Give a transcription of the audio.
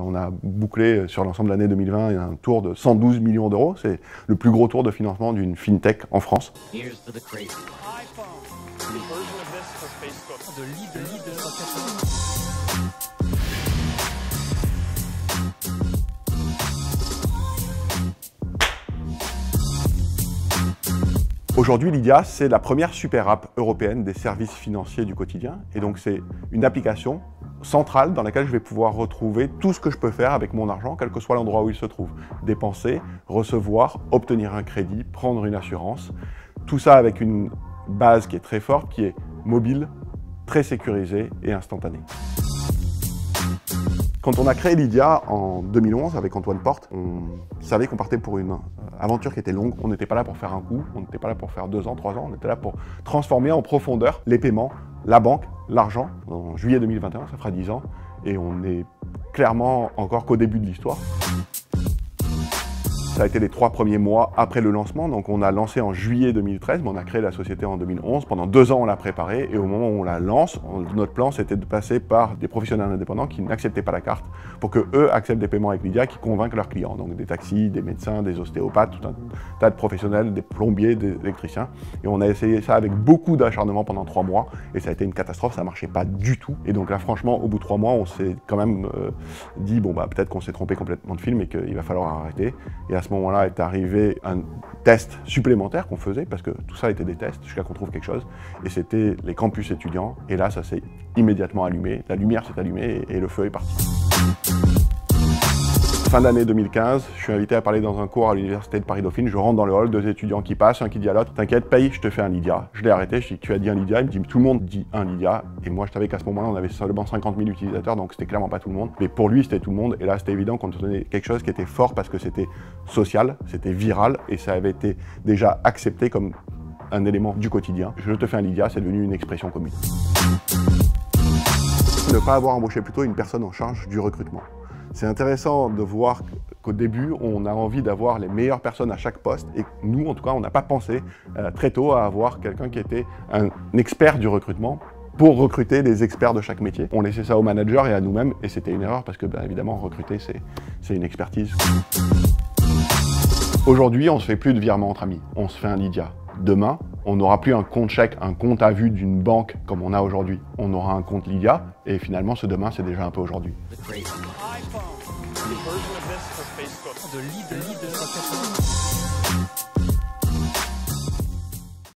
On a bouclé sur l'ensemble de l'année 2020 un tour de 112 millions d'euros. C'est le plus gros tour de financement d'une fintech en France. Aujourd'hui, Lydia, c'est la première super app européenne des services financiers du quotidien. Et donc, c'est une application centrale dans laquelle je vais pouvoir retrouver tout ce que je peux faire avec mon argent, quel que soit l'endroit où il se trouve. Dépenser, recevoir, obtenir un crédit, prendre une assurance. Tout ça avec une base qui est très forte, qui est mobile, très sécurisée et instantanée. Quand on a créé Lydia en 2011 avec Antoine Porte, on savait qu'on partait pour une aventure qui était longue. On n'était pas là pour faire un coup, on n'était pas là pour faire 2 ans, 3 ans, on était là pour transformer en profondeur les paiements, la banque, l'argent. En juillet 2021, ça fera 10 ans, et on est clairement encore qu'au début de l'histoire. Ça a été les 3 premiers mois après le lancement, donc on a lancé en juillet 2013, mais on a créé la société en 2011. Pendant 2 ans, on l'a préparée, et au moment où on la lance, notre plan, c'était de passer par des professionnels indépendants qui n'acceptaient pas la carte, pour que eux acceptent des paiements avec Lydia, qui convainquent leurs clients. Donc des taxis, des médecins, des ostéopathes, tout un tas de professionnels, des plombiers, des électriciens. Et on a essayé ça avec beaucoup d'acharnement pendant 3 mois, et ça a été une catastrophe, ça marchait pas du tout. Et donc là, franchement, au bout de 3 mois, on s'est quand même dit, bon bah peut-être qu'on s'est trompé complètement de film et qu'il va falloir arrêter. Et à ce moment-là est arrivé un test supplémentaire qu'on faisait, parce que tout ça était des tests jusqu'à qu'on trouve quelque chose, et c'était les campus étudiants, et là ça s'est immédiatement allumé, la lumière s'est allumée et le feu est parti. Fin d'année 2015, je suis invité à parler dans un cours à l'université de Paris-Dauphine. Je rentre dans le hall, 2 étudiants qui passent, un qui dit à l'autre, t'inquiète, paye, je te fais un Lydia. Je l'ai arrêté, je dis, tu as dit un Lydia? Il me dit, tout le monde dit un Lydia. Et moi, je savais qu'à ce moment-là, on avait seulement 50 000 utilisateurs, donc c'était clairement pas tout le monde. Mais pour lui, c'était tout le monde. Et là, c'était évident qu'on donnait quelque chose qui était fort parce que c'était social, c'était viral, et ça avait été déjà accepté comme un élément du quotidien. Je te fais un Lydia, c'est devenu une expression commune. Ne pas avoir embauché plutôt une personne en charge du recrutement. C'est intéressant de voir qu'au début, on a envie d'avoir les meilleures personnes à chaque poste, et nous, en tout cas, on n'a pas pensé très tôt à avoir quelqu'un qui était un expert du recrutement pour recruter les experts de chaque métier. On laissait ça aux managers et à nous-mêmes, et c'était une erreur parce que, bien évidemment, recruter, c'est une expertise. Aujourd'hui, on ne se fait plus de virements entre amis, on se fait un Lydia. Demain, on n'aura plus un compte chèque, un compte à vue d'une banque comme on a aujourd'hui. On aura un compte Lydia, et finalement, ce demain, c'est déjà un peu aujourd'hui. The version of this for Facebook.